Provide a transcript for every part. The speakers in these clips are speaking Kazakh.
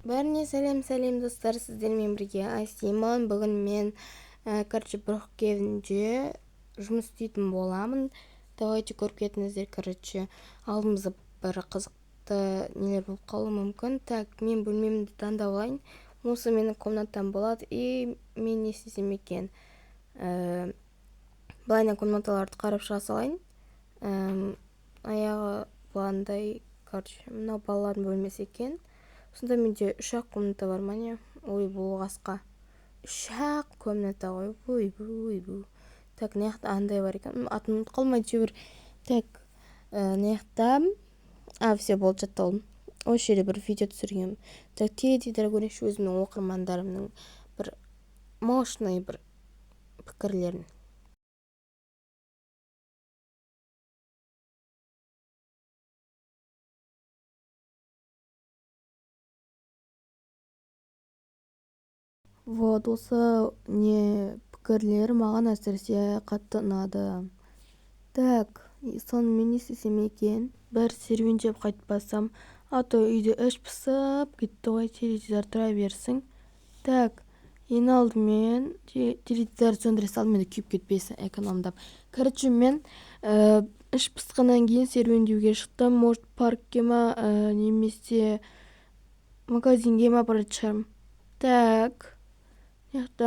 Бәріне сәлем достар, сіздермен бірге Асимон. Бүгін мен Брукевінде жұмыс істейтін боламын. Давайте көріп кетіңіздер. Алдымызда бір қызықты нелер болып қалуы мүмкін. Так, мен бөлмемді таңдап алайын. Осы менің комнатам болады. И мен не істесем екен? Былайынан комнаталарды қарап шыға салайын. Аяғы бұландай, мынау балалардың бөлмесі екен. Сонда менде 3-ақ комната бар ма не? Ой, бұл қасқа. 3-ақ комната ғой. Ой. Так, неяқта андай бар екен. Атын ұмытып қалмайды жібір. Так, неяқта. Все, болды, жатталдым. Осы жерде бір видео түсіргенмін. Так, теледидар көрейінші өзімнің оқырмандарымның бір мощный бір пікірлерін. Вот, осы не пікірлер маған әсіресе қатты ұнады. Так, соны мен не істесем екен? Бір серуендеп қайтпасам, а то үйде іш пысып кетті ғой, теледидар тұра берсін. Так, ең алдымен теледидар сөндіре салдым, енді күйіп кетпесін, экономдап. Мен іш пысқаннан кейін серуендеуге шықтым. Может, паркке ма, немесе магазинге ма баратын шығармын. Так,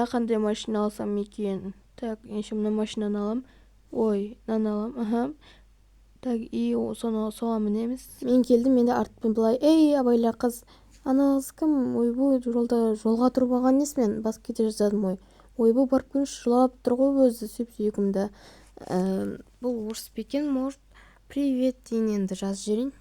қандай машина алсам екен? Так, еще мына машинаны алам. Ой, мынаны алам. Так, и соған мінеміз. Мен келдім, менде артпен былай: ей, абайла қыз, анағыз кім? Ойбой, жолға тұрып алған несімен басып кете жаздадым. Ойбой, барып көрші, жылап тұр ғой өзі сүйіп-сүйегімді. Бұл орыс бекен, может, привет дейін енді жазып жіберейін.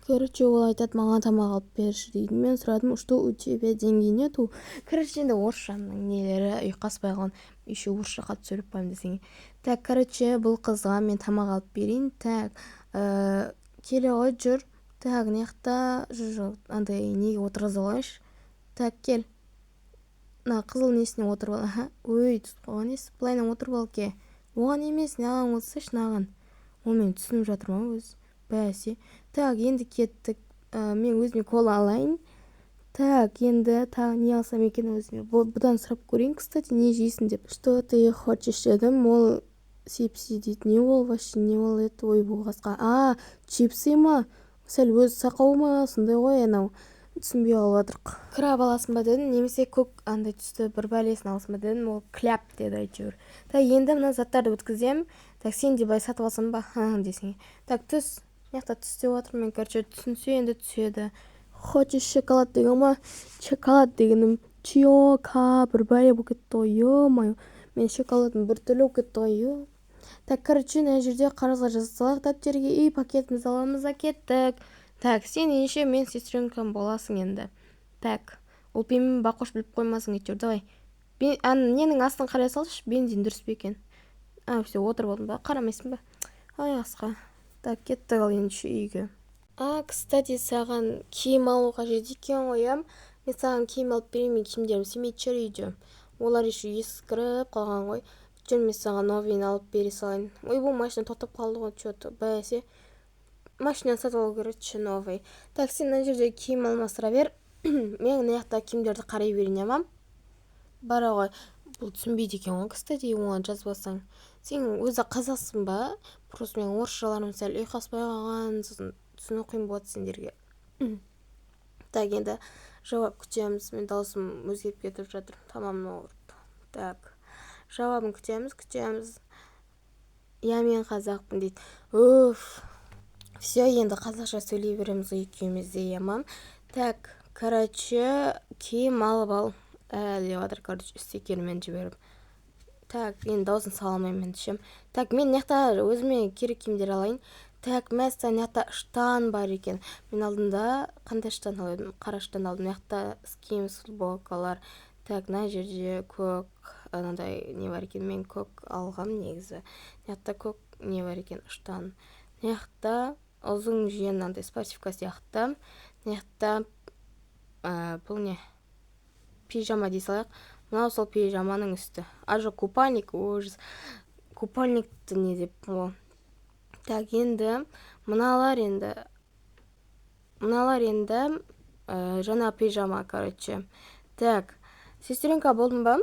Ол айтады, маған тамақ алып берші дейді. Мен сұрадым, что у тебя деньги нету? Енді орысшаның нелері ұйқаспай қалған. Еще орысша қатты сөйлеп қоймын десең. Так, бұл қызға мен тамақ алып берейін. Так, келе ғой, жүр. Так, неяқта жүр, андай неге отырғызып алайыншы. Так, кел. Қызыл несіне отырып ал. Ой, түсіп қалған несі. Былайынан отырып ал ке. Оған емес, неғаң отырсайшы, наған. Мен түсініп жатырмын өз. Бәсе. Так, енді кеттік. Мен өзіме кола алайын. Так, енді не алсам екен өзіме? Бұдан сұрап көрейін, кстати, не жейсің деп. Что ты хочешь дедім, ол сепси дейді. Не ол вообще, не ол еді? Ой, бұл қасқа. Чипсы ма? Сәл өз сақау ма? Сондай ғой, анау. Түсінбей қалып жатырық. Краб аласың ба дедім, немесе көк андай түсті бір бәлесін аласың ба дедім, ол кляп деді әйтеуір. Так, енді мына заттарды өткізем. Так, сен де бай сатып алсам ба? Десең. Так, түс. Неқта түс деп отыр, мен түсінсе енді түседі. Хочешь шоколад деген ма? Шоколад дегенім чиока бір бәле болып кетті ғой, ё-мое. Мен шоколадым бір түрлі болып кетті ғой, Так, мына жерде қарызға жазсалақ дәптерге, и пакетімізді аламыз да кеттік. Так, сен еше мен сестренкам боласың енді. Так, ол пеймен бақош біліп қоймасың етер, давай. Ненің астын қарай салшы, бензин дұрыс бе екен? Все, отырып алдым ба, қарамайсың ба? Асқа. Так, кеттік ал енді үйге. Кстати, саған киім алу қажет екен ғой, мен саған киім алып беремін, киімдерім семейді жүр үйде. Олар еще ескіріп қалған ғой. Мен саған новыйын алып бере салайын. Ой, бұл машина тоқтап қалды ғой, что-то бәсе. Машинаны сатып алу керек, новый. Так, сен мына жерде киім алмастыра бер. Мен мына жақта киімдерді қарай берейін, Бара ғой. Бұл түсінбейді екен ғой, кстати, оған жазбасаң. Сен өзі қазақсың ба? Просто мен орысшаларым сәл ұйқаспай қалған, сосын түсіну қиын болады сендерге. Так, енді жауап күтеміз. Мен даусым өзгеріп кетіп жатыр. Тамам ауырып. Так, жауабын күтеміз. Мен қазақпын дейді. Все, енді қазақша сөйлей береміз екеумізде, Так, киім алып ал. Деп жатыр, стикермен жіберіп. Так, енді даусын саламайын шем. Так, мен неқта өзіме керек киімдер алайын. Так, мәсі неқта штан бар екен. Мен алдында қандай штан алайын? Қара штан алдым. Неқта скимс футболкалар. Так, мына жерде көк, анандай не бар екен? Мен көк алғам негізі. Неқта көк не бар екен? Штан. Неқта ұзын жүйен андай спортивка сияқты. Неқта бұл не? Пижама дей салайық. Мынау сол пижаманың үсті. Жоқ, купальник, ужас. Купальникті не деп ол. Так, енді мыналар енді жаңа пижама, короче. Так, сестренка болдың ба?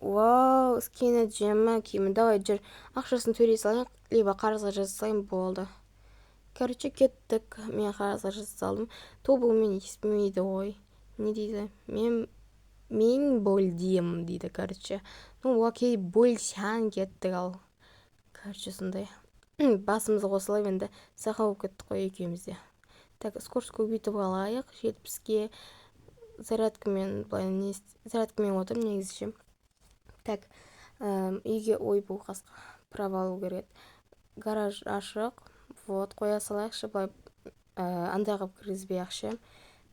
Вау, скинет жемі киімі. Давай жүр, ақшасын төлей салайын, либо қарызға жаза салайын, болды. Короче, кеттік. Мен қарызға жаза салдым. Тобылмен естімейді ғой. Не дейді? Мен бөлдем дейді, короче. Ну, окей, бөлсән кеттік ал. Короче, сондай. Басымызды қосылып енді сақа болып кеттік қой екеумізде. Так, скорость көбейтіп алайық. 70-ке зарядкамен отырмын негізі. Так, үйге бұл қасқа право алу керек. Гараж ашық. Вот, қоя салайықшы, былай андай қылып кіргізбейікші.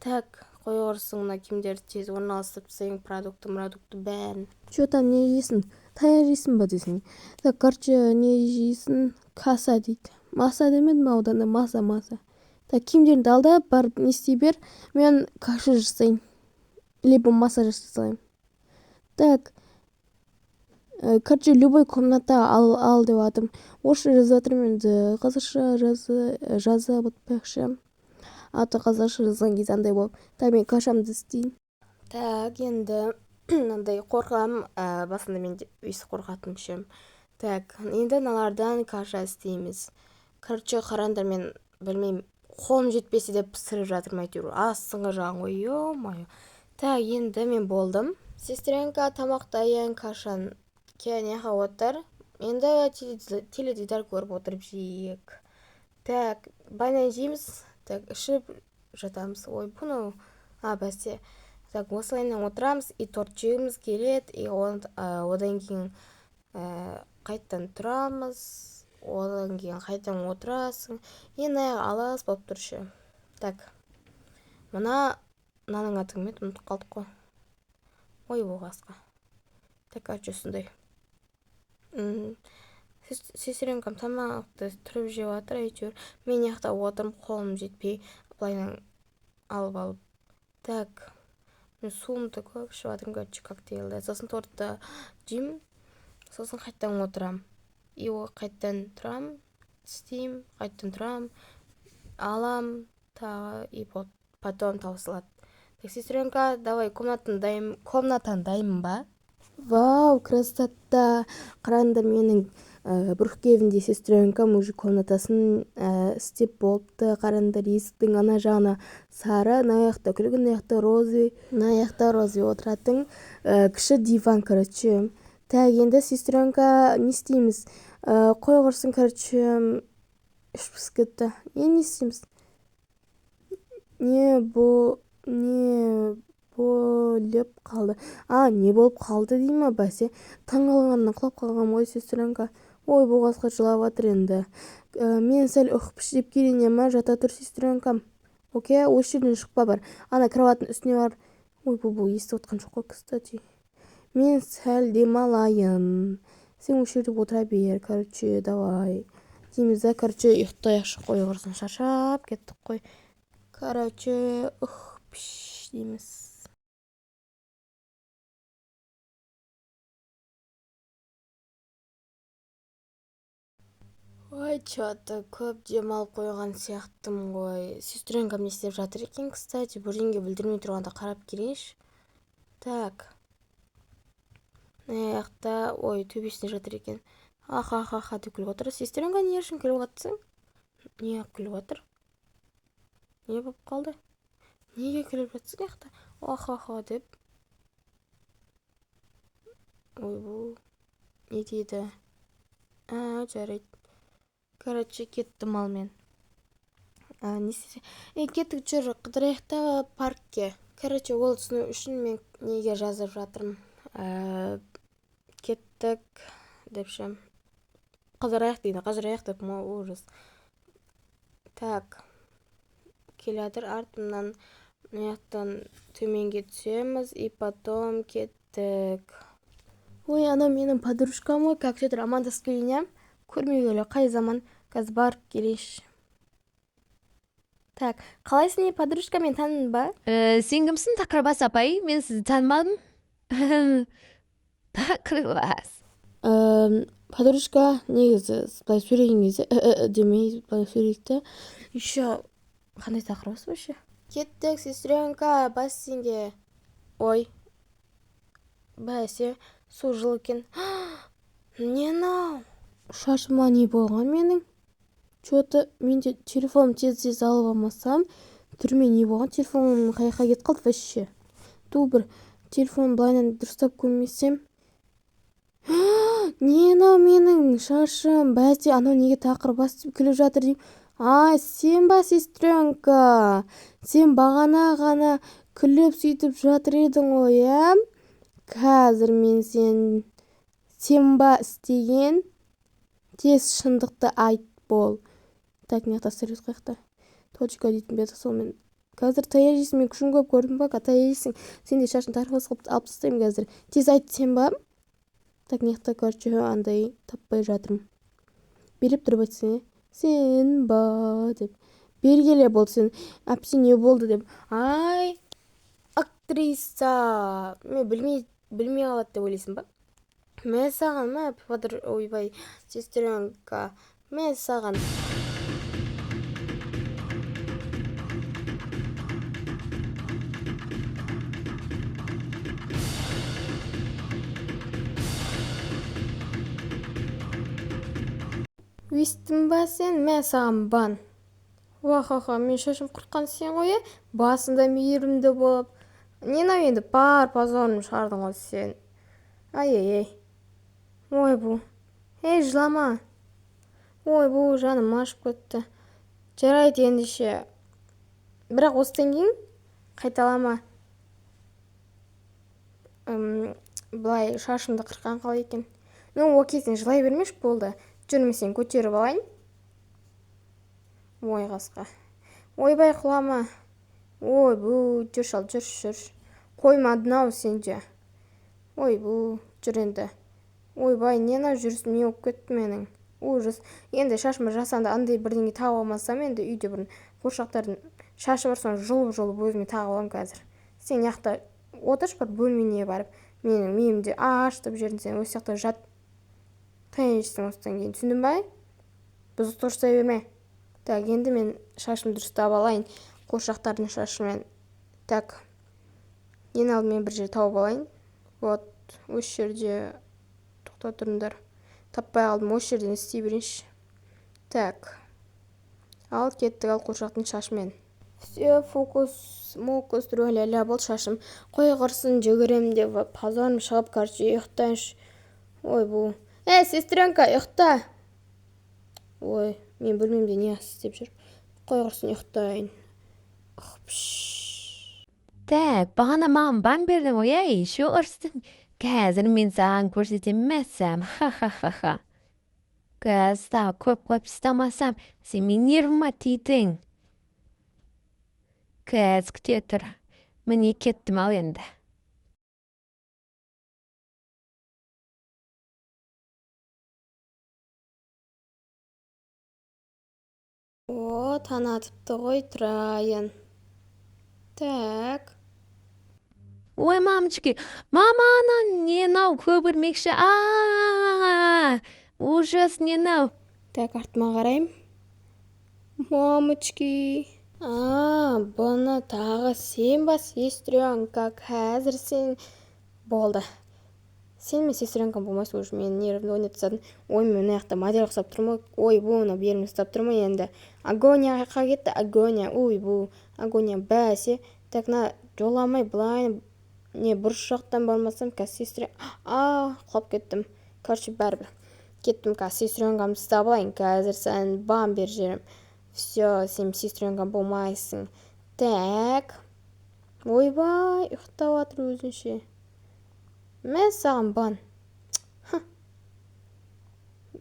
Так, қоя орысың мына киімдерді тез орналастырып тастайын, продукты бәрін. Че там не жейсің? Таяқ жейсің ба десең? Так, короче, не жейсің? Каса дейді. Маса демедім ауданда, маса. Так, киімдерді ал да барып не істей бер, мен каша жасайын. Либо маса жасайын. Так, короче, любой комната ал деп атым. Орысша жазып жатырмын енді, қазақша жазып отпайықшы. Аты қазақша жазған кезде андай болып. Так, мен кашамды істейін. Так, енді мынандай қорқам, басында мен өйсі қорқатым шем. Так, енді мыналардан каша істейміз. Короче, қараңдар, мен білмеймін, қолым жетпесе деп пісіріп жатырмын әйтеуір. Астыңғы жағын ғой, ё-моё. Так, енді мен болдым. Сестренка тамақ дайын, кашан неға отыр. Енді теледидар көріп отырып жейік. Так, банан жейміз. Так, ішіп жатамыз. Ой, бұны бәсе. Так, осылайынан отырамыз, и торт жегіміз келеді, и одан кейін қайттан тұрамыз, одан кейін қайттан отырасың, и наяқ алас болып тұршы. Так, мынаның аты кім еді, ұмытып қалдық қой. Ой, болғасқа. Так, короче, сондай. Сестренкам тамақты тұрып жеп жатыр әйтеуір. Мен яқта отырмын, қолым жетпей, былайынан алып. Так, мен суымды көп ішіп жатырмын, короче, коктейлді. Сосын тортты жеймін, сосын қайттан отырам. И қайттан тұрам, істейм, қайттан тұрам, алам, тағы, и потом таусылады. Так, сестренка, давай, комнатан дайын ба? Вау, красота! Қараңдар, менің Брухкевінде сестренкам уже комнатасын істеп болыпты. Қараңдар, есіктің ана жағына сары, наяқта күлгін, наяқта розы отыратын кіші диван, короче. Так, енді сестренка не істейміз? Қой құрсын, короче, ішпіз кетті. Не істейміз? Не болып қалды? Не болып қалды дейма бәсе? Таң алғаннан құлап қалған ғой сестренка. Ой, боғазға жылап жатыр енді. Мен сәл ұқпыш деп келейін ма? Жата тұр сестренкам. Окей, осы жерден шықпа бар. Ана кроваттың үстіне бар. Ой, бұл естіп отқан жоқ қой, кстати. Мен сәл демалайын. Сен осы жерде отыра бер, короче, давай. Дейміз да, короче, ұйықтайықшы, қой құрсын, шаршап кеттік қой. Короче, ұқпыш дейміз. Ой, чё-то көп демалып қойған сияқтым ғой. Сестренкам не істеп жатыр екен, кстати, бірдеңе білдірмей тұрғанда қарап келейінші. Так. Аяқта, ой, төбесінде жатыр екен. Аха деп күліп отыр. Сестренка не үшін күліп жатсың? Не күліп отыр? Не болып қалды? Неге күліп жатсың аяқта? Аха деп. Ой, бұл не дейді? Жарайды. Короче, кеттім ал мен. Не істесе? Кеттік, жүр, қыдыраяқта паркке. Короче, ол түсіну үшін мен неге жазып жатырмын. Кеттік депші. Қыдыраяқ дейді, қыдыраяқ деп ма, ужас. Так, келядыр артымнан маяқтан төменге түсеміз, и потом кеттік. Ой, ана менің подружкам ғой, как жетір амандасып келейін, көрмегелі қай заман, қазір барып келейші. Так, қалайсың не, подружка, мен таныдың ба? Сен кімсің, Тақырбас апай? Мен сізді танымадым. Тақырбас. Подружка, негізі былай сөйлеген кезде демей былай сөйлейікті. Еще қандай тақырбас вообще? Кеттік, сестренка, бассейнге. Ой, бәсе, су жылы екен. Не мынау? Шашыма не болған менің? Че-то менде телефоным тез алып алмасам, түрме не болған? Телефоным қаяққа кетіп қалды вообще. Бір телефон былайынан дұрыстап көрмесем. Не мынау менің шашым? Бәсе, анау неге тақыр басып күліп жатыр деймін. Сен ба, сестренка? Сен бағана ғана күліп сөйтіп жатыр едің ғой, иә? Қазір мен сен ба істеген? Тез шындықты айт бол. Так, не атастырыз қаяқта. Точка дейтін беді сонымен. Қазір таяқ жейсің, мен күшін көп көрдім ба? Таяқ жейсің. Сен де шашын тарқыз қылып алып тастаймын қазір. Тез айт, сен ба? Так, не короче, андай таппай жатырмын. Беріп тұрып айтсың, сен ба деп. Бергеле болды сен. Әпсе не болды деп. Актриса. Мен білмей қалады деп ойлайсың ба? Мен саған, ойбай, сестренка. Мен саған. Өйстің ба сен? Мен саған бан. Уахаха, мен шашым құртқан сен ғой, басында мейірімді болып. Нені енді бар позорын шығардың ғой сен. Ай. Ой, бұл. Жылама. Ой, бұл жаным ашып кетті. Жарайды ендеше. Бірақ осыдан кейін қайталама. Былай шашымды қырқан қалай екен. Окей, сен жылай бермеш болды. Жүрмесен көтеріп алайын. Ой, қасқа. Ойбай, құлама. Ой, бұл, жүр. Қоймадың-ау сенде. Ой, бұл, жүр енді. Ойбай, нені жүрсің, не оп кетті менің. Ужас. Енді шашымы жасанды андай бірдеңе тағып алмасам, енді үйде бір қоршақтардың шашы бар, соны жұлып өзіме тағып алам қазір. Сен яқта отырш бір бөлмене барып, менің миымде аштып жерін сен осы яқта жат. Тайыншысың осыдан кейін, түсіндің бай? Бұзық тұрсай берме. Так, енді мен шашым дұрыстап алайын. Қоршақтардың шашымен. Так, ең алдымен бір жер тауып алайын. Вот, осы жерде тоқта тұрыңдар. Таппай қалдым, осы жерден істей берейінші. Так, ал кеттік, ал қоршақтың шашымен. Все, фокус, трөля бол шашым. Қой құрсын, жүгірем деп, позорым шығып, короче, ұйықтайыншы. Ой, бұл. Сестренка, ұйықта. Ой, мен бөлмемде не істеп жүр. Қой құрсын, ұйықтайын. Так, бағана маған бан бердің ғой, шу ұрыстың. Қазір мен саған көрсетемесем. Ха. Қазда көп істамасам, сен мен нервіма тидің. Кәз күте тұр. Міне кеттім ал енді. Танатыпты ғой, тұрайын. Так. Ой, мамочки, маманы ненау көбірмекші. Ужас, ненау. Так, артыма қарайым. Мамочки. Бұны тағы сен ба, сестренка, қазір сен болды. Сен мен сестренкам болмайсың уже, мен нервімді ойнатсадың. Ой, мен аяқта модель ұқсап тұрмай. Ой, бұны берім ұстап тұрмай енді. Агония қайқа кетті, агония. Ой, бұл агония бәсе. Так, жоламай бұлайын. Не, бұрыш жақтан бармасам, сестрен. Құлап кеттім. Короче, бәрібір. Кеттім, сестренкамды ұстап алайын. Қазір сән бан бер жерім. Все, сен сестренкам болмайсың. Так. Ойбай, ұйықтап атыр өзінше. Мен саған бан.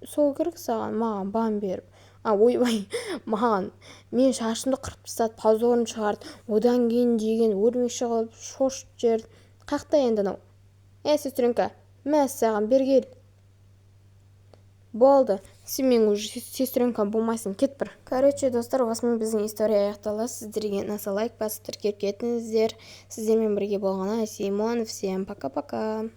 Сол керек саған, маған бан беріп. Ойбай, маған. Мен шашымды қырып тастады, позорын шығарды. Одан кейін деген өрмек шығып, шошып жерді. Қақта енді нау. Сестренка, мен саған бергел. Болды. Сен мен уже сестренкам болмайсың, кет бір. Короче, достар, осымен біздің история аяқталды. Сіздерге наса лайк басып тіркеп кетіңіздер. Сіздермен бірге болғаны Симон. Всем пока-пока.